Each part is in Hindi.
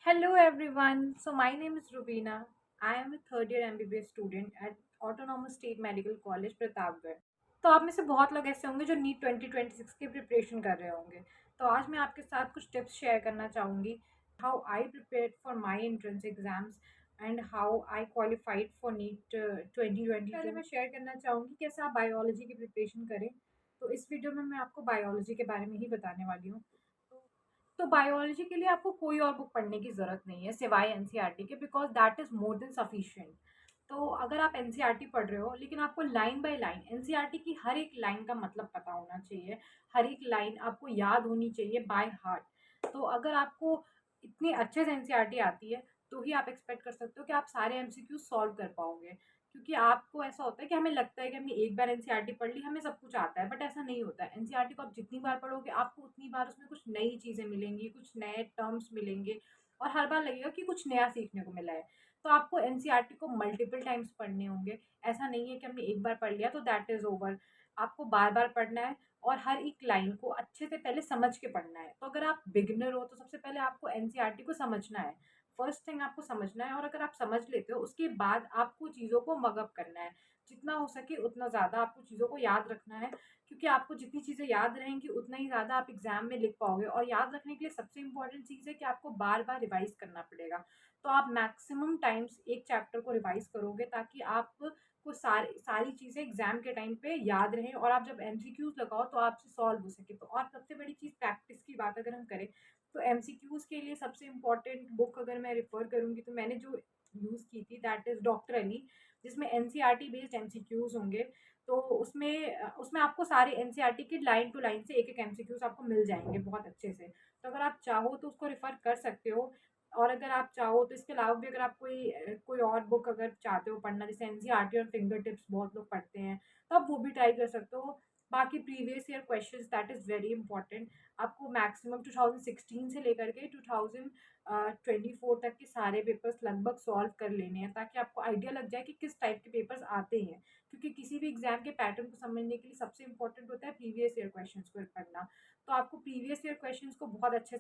Hello everyone. So my name is Rubina. I am a third year MBBS student at Autonomous State Medical College, Pratapgarh. तो आप में से बहुत लोग ऐसे होंगे जो नीट 2026 की प्रिपरेशन कर रहे होंगे। तो आज मैं आपके साथ कुछ टिप्स शेयर करना चाहूँगी, how I prepared for my entrance exams and how I qualified for NEET 2022। पहले मैं शेयर करना चाहूँगी कैसे आप बायोलॉजी की प्रिपरेशन करें। तो इस वीडियो में मैं आपको बायोलॉजी के बारे में ही बताने वाली हूँ। तो बायोलॉजी के लिए आपको कोई और बुक पढ़ने की ज़रूरत नहीं है सिवाय एनसीईआरटी के, because that is more than sufficient. तो अगर आप एनसीईआरटी पढ़ रहे हो लेकिन आपको लाइन बाय लाइन एनसीईआरटी की हर एक लाइन का मतलब पता होना चाहिए, हर एक लाइन आपको याद होनी चाहिए बाय हार्ट। तो अगर आपको इतनी अच्छे से एनसीईआरटी आती है तो ही आप एक्सपेक्ट कर सकते हो कि आप सारे एमसीक्यू सॉल्व कर पाओगे। क्योंकि आपको ऐसा होता है कि हमें लगता है कि हमने एक बार एनसीईआरटी पढ़ ली, हमें सब कुछ आता है, बट ऐसा नहीं होता है। एनसीईआरटी को आप जितनी बार पढ़ोगे आपको उतनी बार उसमें कुछ नई चीज़ें मिलेंगी, कुछ नए टर्म्स मिलेंगे और हर बार लगेगा कि कुछ नया सीखने को मिला है। तो आपको एनसीईआरटी को मल्टीपल टाइम्स पढ़ने होंगे। ऐसा नहीं है कि हमने एक बार पढ़ लिया तो दैट इज़ ओवर। आपको बार-बार पढ़ना है और हर एक लाइन को अच्छे से पहले समझ के पढ़ना है। तो अगर आप बिगिनर हो तो सबसे पहले आपको एनसीईआरटी को समझना है। फर्स्ट थिंग आपको समझना है, और अगर आप समझ लेते हो उसके बाद आपको चीज़ों को मग अप करना है। जितना हो सके उतना ज़्यादा आपको चीज़ों को याद रखना है, क्योंकि आपको जितनी चीज़ें याद रहेंगी उतना ही ज़्यादा आप एग्ज़ाम में लिख पाओगे। और याद रखने के लिए सबसे इम्पोर्टेंट चीज़ है कि आपको बार-बार रिवाइज़ करना पड़ेगा। तो आप मैक्सिमम टाइम्स एक चैप्टर को रिवाइज़ करोगे ताकि आपको सारी चीज़ें एग्ज़ाम के टाइम पे याद रहें और आप जब एमसीक्यूज़ लगाओ तो आपसे सॉल्व हो सके। तो और सबसे बड़ी चीज़ प्रैक्टिस की बात अगर हम करें तो एमसीक्यूज़ के लिए सबसे इम्पोर्टेंट बुक अगर मैं रेफ़र करूँगी तो मैंने जो यूज़ की थी दैट इज़ डॉक्टर अली, जिसमें एनसीईआरटी बेस्ड एमसीक्यूज़ होंगे। तो उसमें आपको सारे एनसीईआरटी की लाइन टू लाइन से एक-एक एमसीक्यूज़ आपको मिल जाएँगे बहुत अच्छे से। तो अगर आप चाहो तो उसको रेफ़र कर सकते हो। और अगर आप चाहो तो इसके अलावा भी अगर आप कोई और बुक अगर चाहते हो पढ़ना, जैसे एनसीईआरटी और फिंगर टिप्स बहुत लोग पढ़ते हैं, तो आप वो भी ट्राई कर सकते हो। बाकी previous year questions that is very important. आपको मैक्सिमम 2016 से लेकर के 2024 तक के सारे पेपर्स लगभग सॉल्व कर लेने हैं, ताकि आपको आइडिया लग जाए कि किस टाइप के पेपर्स आते हैं। क्योंकि किसी भी एग्जाम के पैटर्न को समझने के लिए सबसे इंपॉर्टेंट होता है प्रीवियस ईयर क्वेश्चंस को पढ़ना। तो आपको प्रीवियस ईयर क्वेश्चंस को बहुत अच्छे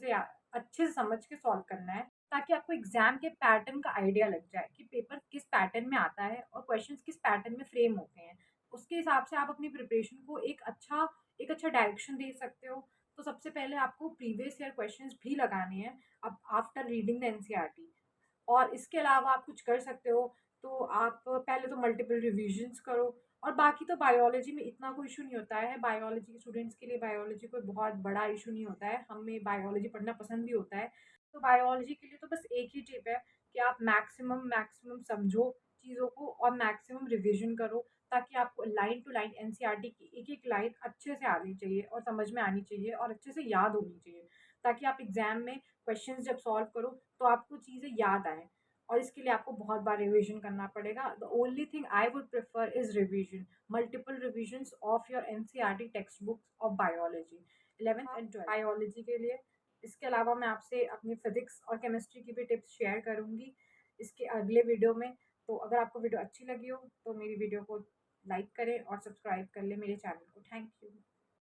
से समझ के सॉल्व करना है, ताकि आपको एग्जाम के पैटर्न का आइडिया लग जाए कि पेपर किस पैटर्न में आता है और क्वेश्चंस किस पैटर्न में फ्रेम होते हैं। उसके हिसाब से आप अपनी प्रिपरेशन को एक अच्छा डायरेक्शन दे सकते हो। तो सबसे पहले आपको प्रीवियस ईयर क्वेश्चंस भी लगाने हैं अब आफ्टर रीडिंग द एनसीईआरटी। और इसके अलावा आप कुछ कर सकते हो, तो आप पहले तो मल्टीपल रिविजन्स करो। और बाकी तो बायोलॉजी में इतना कोई इशू नहीं होता है। बायोलॉजी के स्टूडेंट्स के लिए बायोलॉजी कोई बहुत बड़ा इशू नहीं होता है, हमें बायोलॉजी पढ़ना पसंद भी होता है। तो बायोलॉजी के लिए तो बस एक ही टिप है कि आप मैक्सिमम मैक्सिमम समझो चीज़ों को और मैक्सिमम रिविजन करो, ताकि आपको लाइन टू लाइन एनसीईआरटी की एक-एक लाइन अच्छे से आनी चाहिए और समझ में आनी चाहिए और अच्छे से याद होनी चाहिए, ताकि आप एग्ज़ाम में क्वेश्चंस जब सॉल्व करो तो आपको चीज़ें याद आएँ। और इसके लिए आपको बहुत बार रिविजन करना पड़ेगा। The only thing I would prefer is revision, multiple revisions of your NCERT text books of biology 11th and 12th biology के लिए। इसके अलावा मैं आपसे अपनी फिज़िक्स और केमिस्ट्री की भी टिप्स शेयर करूँगी इसके अगले वीडियो में। तो अगर आपको वीडियो अच्छी लगी हो तो मेरी वीडियो को लाइक करें और सब्सक्राइब कर लें मेरे चैनल को। Thank you.